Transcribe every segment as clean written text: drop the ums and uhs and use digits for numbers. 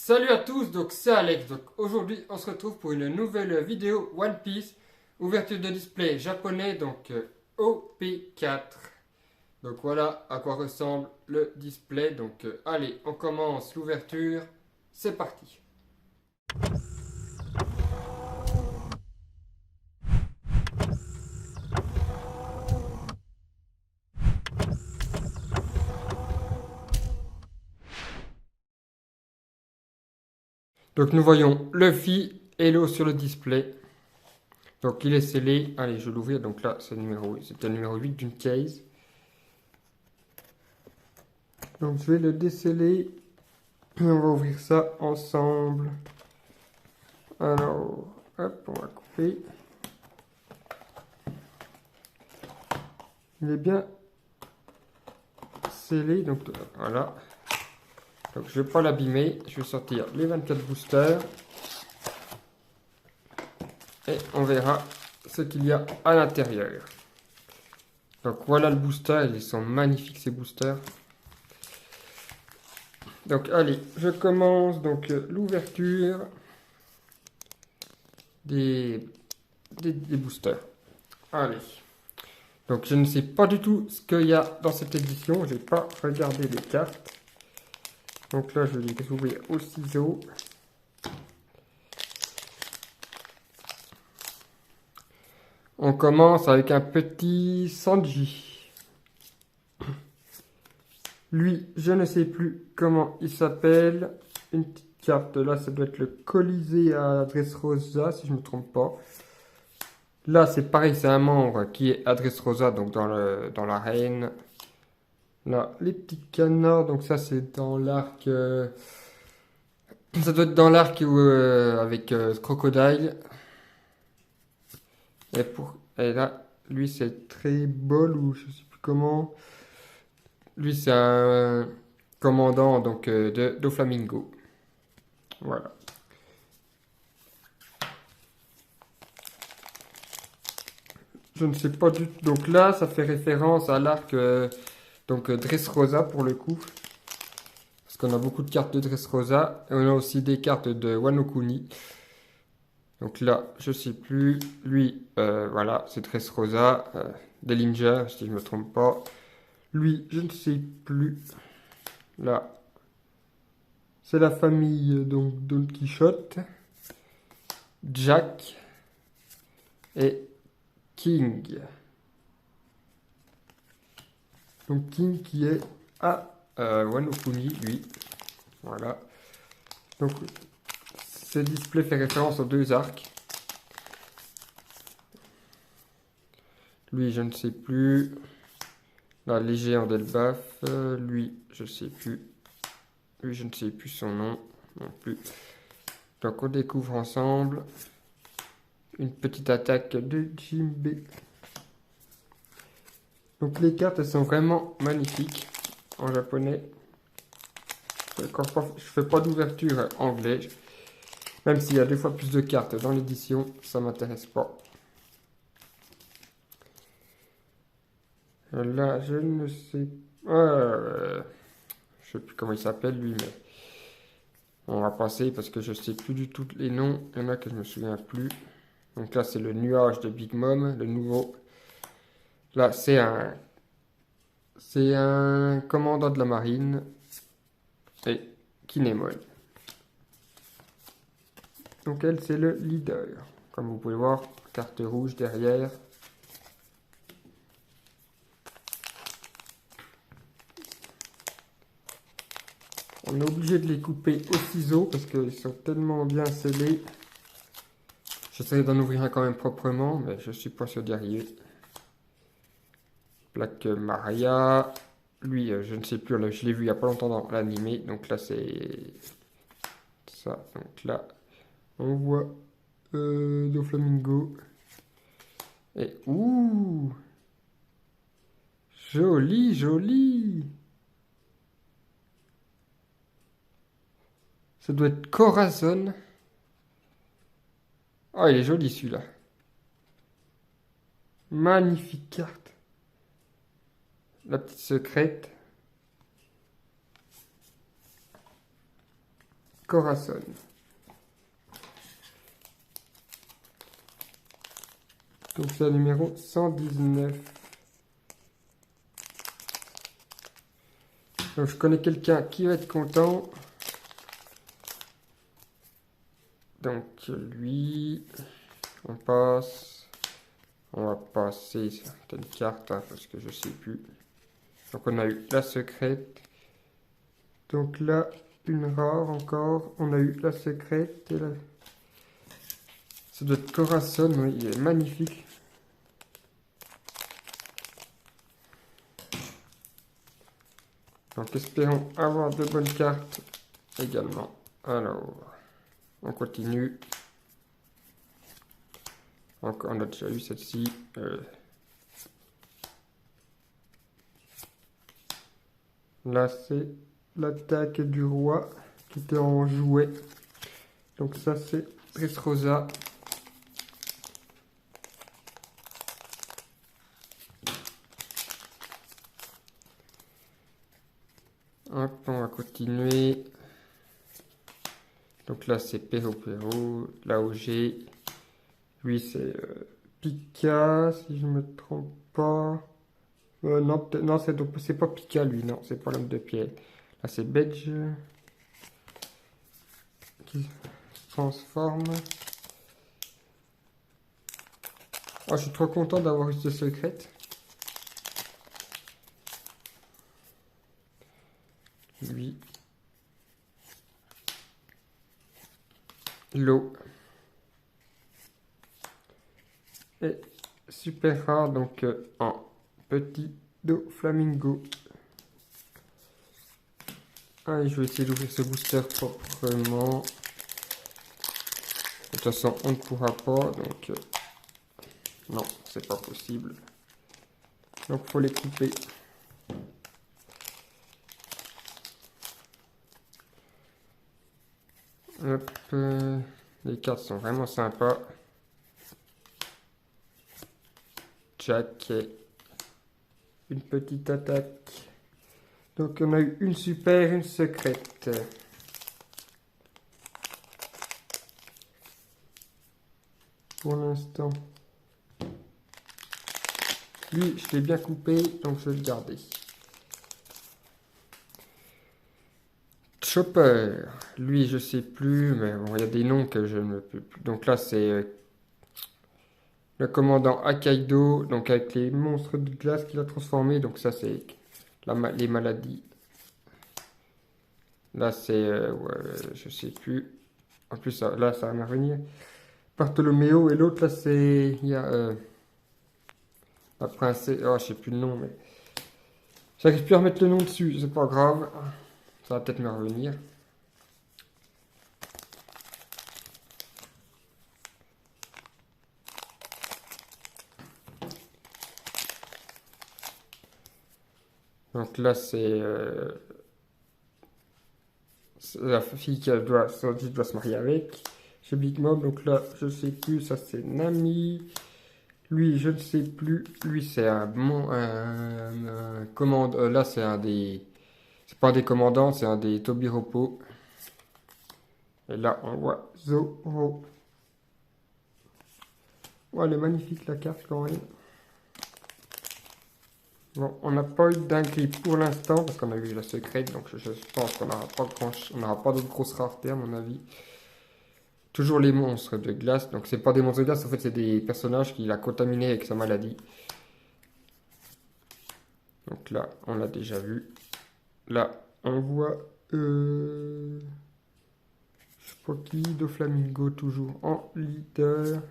Salut à tous, donc c'est Alex. Donc aujourd'hui on se retrouve pour une nouvelle vidéo One Piece, ouverture de display japonais, donc OP4. Donc voilà à quoi ressemble le display. Donc allez, on commence l'ouverture, c'est parti. Donc nous voyons Luffy et l'eau sur le display. Donc il est scellé, allez je vais l'ouvrir, donc là c'est le numéro 8 d'une case. Donc je vais le déceler et on va ouvrir ça ensemble. Alors, hop, on va couper. Il est bien scellé, donc voilà. Donc je ne vais pas l'abîmer, je vais sortir les 24 boosters. Et on verra ce qu'il y a à l'intérieur. Donc voilà le booster, ils sont magnifiques ces boosters. Donc allez, je commence donc l'ouverture des boosters. Allez. Donc je ne sais pas du tout ce qu'il y a dans cette édition, je n'ai pas regardé les cartes. Donc là je vais les ouvrir au ciseau. On commence avec un petit Sanji. Lui, je ne sais plus comment il s'appelle. Une petite carte, là ça doit être le Colisée à Dressrosa si je ne me trompe pas. Là c'est pareil, c'est un membre qui est à Dressrosa, donc dans l'arène. Là, les petits canards, donc ça c'est dans l'arc... ça doit être dans l'arc avec Crocodile. Et là, lui c'est Trebol ou je sais plus comment. Lui c'est un commandant donc de Doflamingo. Voilà. Je ne sais pas du tout. Donc là, ça fait référence à l'arc Dressrosa pour le coup. Parce qu'on a beaucoup de cartes de Dressrosa. Et on a aussi des cartes de Wano Kuni. Donc là, je sais plus. Lui, voilà, c'est Dressrosa. Dellinger, si je ne me trompe pas. Lui, je ne sais plus. Là, c'est la famille donc Don Quichotte. Jack. Et King. Donc King qui est à Wano Kuni, lui. Voilà. Donc ce display fait référence aux deux arcs. Lui, je ne sais plus. Là, les géants d'Elbaf. Lui, je ne sais plus. Lui, je ne sais plus son nom non plus. Donc on découvre ensemble une petite attaque de Jinbe. Donc les cartes elles sont vraiment magnifiques en japonais. Je fais pas d'ouverture anglais. Même s'il y a 2 fois plus de cartes dans l'édition, ça m'intéresse pas. Là, je ne sais pas. Je sais plus comment il s'appelle lui, mais on va passer parce que je sais plus du tout les noms. Il y en a que je me souviens plus. Donc là, c'est le nuage de Big Mom, le nouveau. Là, c'est un commandant de la marine et Kinemon. Donc elle, c'est le leader. Comme vous pouvez voir, carte rouge derrière. On est obligé de les couper au ciseau parce qu'ils sont tellement bien scellés. J'essaie d'en ouvrir un quand même proprement, mais je suis pas sûr d'y arriver. Black Maria. Lui, je ne sais plus, là, je l'ai vu il n'y a pas longtemps dans l'animé. Donc là, c'est ça. Donc là, on voit Doflamingo. Et ouh, joli, joli. Ça doit être Corazon. Ah, il est joli celui-là. Magnifique carte. La petite secrète. Corazon. Donc c'est le numéro 119. Donc je connais quelqu'un qui va être content. Donc lui, on passe. On va passer certaines cartes hein, parce que je sais plus. Donc on a eu la secrète. Donc là, une rare encore. On a eu la secrète. Et la... Ça doit être Corazon, oui, il est magnifique. Donc espérons avoir de bonnes cartes également. Alors, on continue. Donc, on a déjà eu celle-ci. Là, c'est l'attaque du roi qui était en jouet. Donc ça, c'est Dressrosa. Hop, on va continuer. Donc là, c'est Pero, la OG. Lui, c'est Pika, si je me trompe pas. Non, non, c'est pas Pika, lui, non, c'est pas l'homme de pierre. Là, c'est Bedge qui se transforme. Oh, je suis trop content d'avoir eu ce secret. Lui. L'eau. Et super rare, donc en petit Doflamingo. Allez, je vais essayer d'ouvrir ce booster proprement. De toute façon, on ne pourra pas, donc non, c'est pas possible. Donc, faut les couper. Hop, les cartes sont vraiment sympas. Jack et une petite attaque. Donc, on a eu une super, une secrète. Pour l'instant. Lui, je l'ai bien coupé, donc je vais le garder. Chopper, lui, je sais plus, mais bon, il y a des noms que je ne peux plus. Donc là, c'est le commandant Akaido, donc avec les monstres de glace qu'il a transformés. Donc ça, c'est les maladies. Là, c'est, ouais, je sais plus. En plus, là, ça va m'en revenir. Bartholoméo et l'autre, là, c'est, il y a la princesse. Oh, je sais plus le nom, mais j'arrive plus à remettre le nom dessus. C'est pas grave, ça va peut-être me revenir. Donc là, c'est la fille qui doit se marier avec. Chez Big Mom, donc là, je sais plus, ça c'est Nami. Lui, je ne sais plus. Lui, c'est un commandant. Là, c'est un des. C'est pas un des commandants, c'est un des Tobiropo. Et là, on voit Zoro. Oh, elle est magnifique la carte quand même. Bon, on n'a pas eu de dinguerie pour l'instant parce qu'on a eu la secrète, donc je pense qu'on n'aura pas d'autres grosses raretés à mon avis. Toujours les monstres de glace, donc c'est pas des monstres de glace, en fait c'est des personnages qu'il a contaminés avec sa maladie. Donc là, on l'a déjà vu. Là, on voit je sais pas qui, Doflamingo toujours en leader.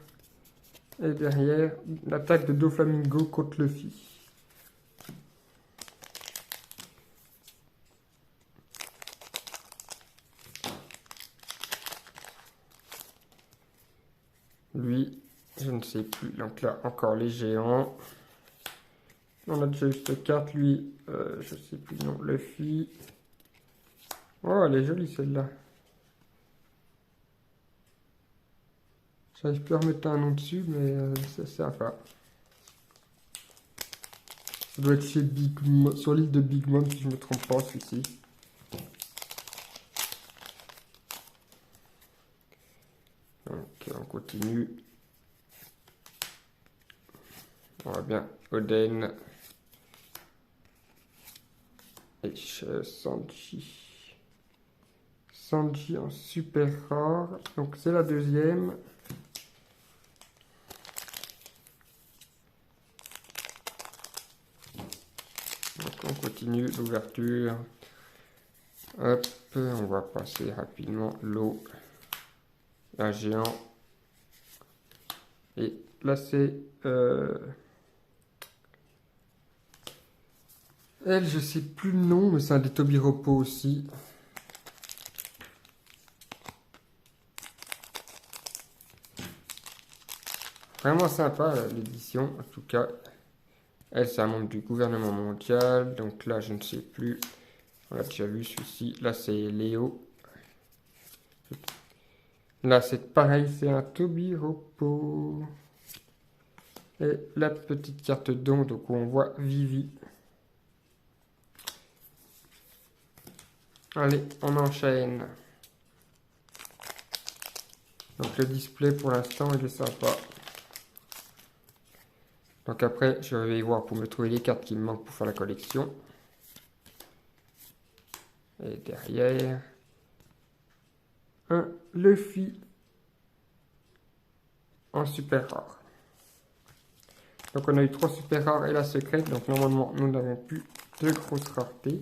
Et derrière, l'attaque de Doflamingo contre Luffy. Lui, je ne sais plus. Donc là, encore les géants. On a déjà eu cette carte, lui, je sais plus, non, Luffy. Oh, elle est jolie celle-là. J'arrive plus à remettre un nom dessus, mais c'est sympa. Ça doit être chez sur l'île de Big Mom, si je ne me trompe pas, celui-ci. Donc on continue. On va bien Oden et Sanji. Sanji en super rare. Donc c'est la deuxième. Donc on continue l'ouverture. Hop, on va passer rapidement l'eau. Un géant. Et là c'est elle, je sais plus le nom, mais c'est un des Tobiropo aussi. Vraiment sympa l'édition, en tout cas. Elle, c'est un membre du gouvernement mondial. Donc là, je ne sais plus. On l'a déjà vu celui-ci. Là, c'est Léo. Là, c'est pareil, c'est un Tobiropo. Et la petite carte don, donc on voit Vivi. Allez, on enchaîne. Donc le display, pour l'instant, il est sympa. Donc après, je vais y voir pour me trouver les cartes qui me manquent pour faire la collection. Et derrière, un Luffy en super rare. Donc on a eu 3 super rares et la secrète. Donc normalement, nous n'avons plus de grosses raretés.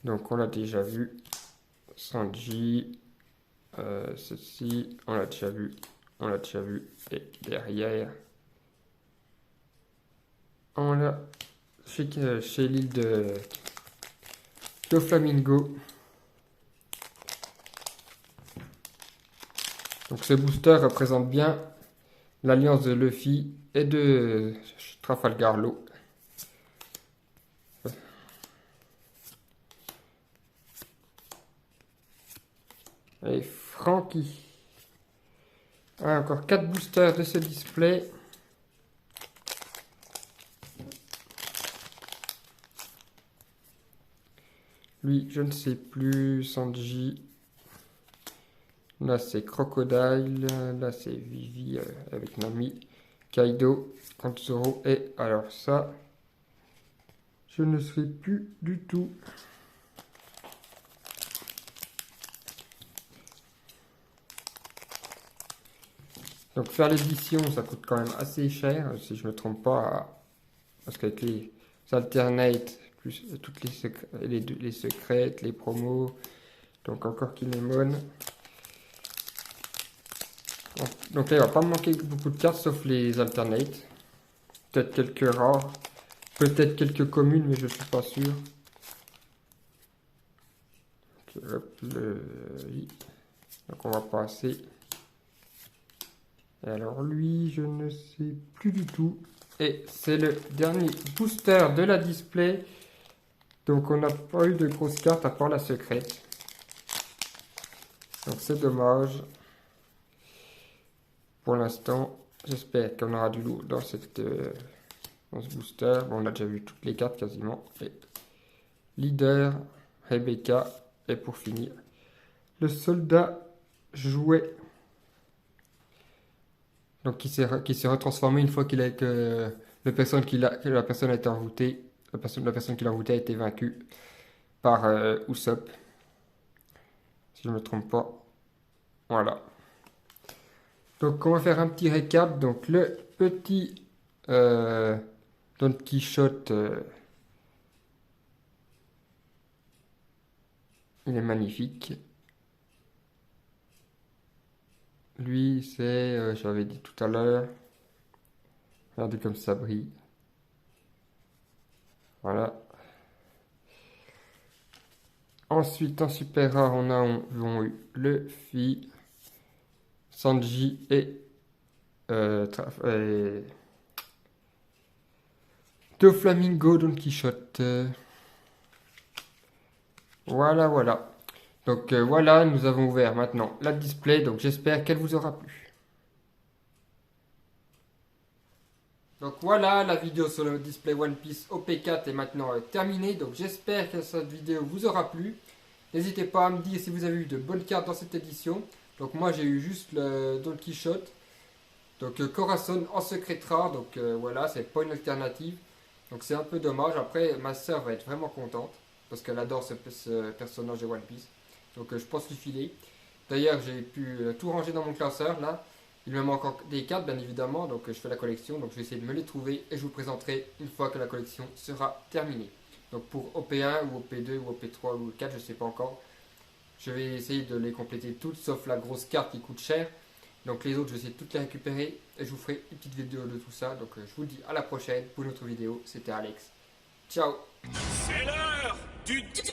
Donc on l'a déjà vu. Sanji. Ceci, on l'a déjà vu. On l'a déjà vu. Et derrière, on l'a chez l'île de Flamingo. Donc ce booster représente bien l'alliance de Luffy et de Trafalgar Law. Et Franky. Ah, encore 4 boosters de ce display. Lui, je ne sais plus. Sanji. Là, c'est Crocodile. Là, c'est Vivi avec Nami. Kaido contre Zoro. Et alors ça, je ne sais plus du tout. Donc faire l'édition, ça coûte quand même assez cher, si je ne me trompe pas. Parce qu'avec les alternates, plus toutes les secrètes, les promos, donc encore Kinemon. Donc là, il va pas me manquer beaucoup de cartes, sauf les alternates. Peut-être quelques rares. Peut-être quelques communes, mais je suis pas sûr. Okay, hop, donc on va passer. Et alors lui, je ne sais plus du tout. Et c'est le dernier booster de la display. Donc on n'a pas eu de grosses cartes à part la secrète. Donc c'est dommage. Pour l'instant, j'espère qu'on aura du lourd dans ce booster. Bon, on a déjà vu toutes les cartes quasiment. Et leader, Rebecca. Et pour finir, le soldat jouet. Donc qui s'est retransformé une fois que la personne a été envoûtée. La personne qui l'a envoûté a été vaincue par Usopp. Si je ne me trompe pas. Voilà. Donc on va faire un petit récap. Donc le petit Don Quichotte, il est magnifique. Lui c'est, j'avais dit tout à l'heure, regardez comme ça brille. Voilà. Ensuite en super rare on a eu Luffy, Sanji et Doflamingo Don Quichotte. Voilà, voilà. Donc voilà, nous avons ouvert maintenant la display. Donc j'espère qu'elle vous aura plu. Donc voilà, la vidéo sur le display One Piece OP4 est maintenant terminée. Donc j'espère que cette vidéo vous aura plu. N'hésitez pas à me dire si vous avez eu de bonnes cartes dans cette édition. Donc moi j'ai eu juste le Don Quichotte. Donc Corazon en secret rare, donc voilà, c'est pas une alternative. Donc c'est un peu dommage. Après, ma soeur va être vraiment contente parce qu'elle adore ce personnage de One Piece. Donc je pense lui filer. D'ailleurs, j'ai pu tout ranger dans mon classeur là. Il me manque encore des cartes, bien évidemment. Donc je fais la collection. Donc je vais essayer de me les trouver et je vous présenterai une fois que la collection sera terminée. Donc pour OP1 ou OP2 ou OP3 ou OP4, je ne sais pas encore. Je vais essayer de les compléter toutes sauf la grosse carte qui coûte cher. Donc les autres, je vais essayer de toutes les récupérer et je vous ferai une petite vidéo de tout ça. Donc je vous dis à la prochaine pour une autre vidéo. C'était Alex. Ciao. C'est l'heure du duel.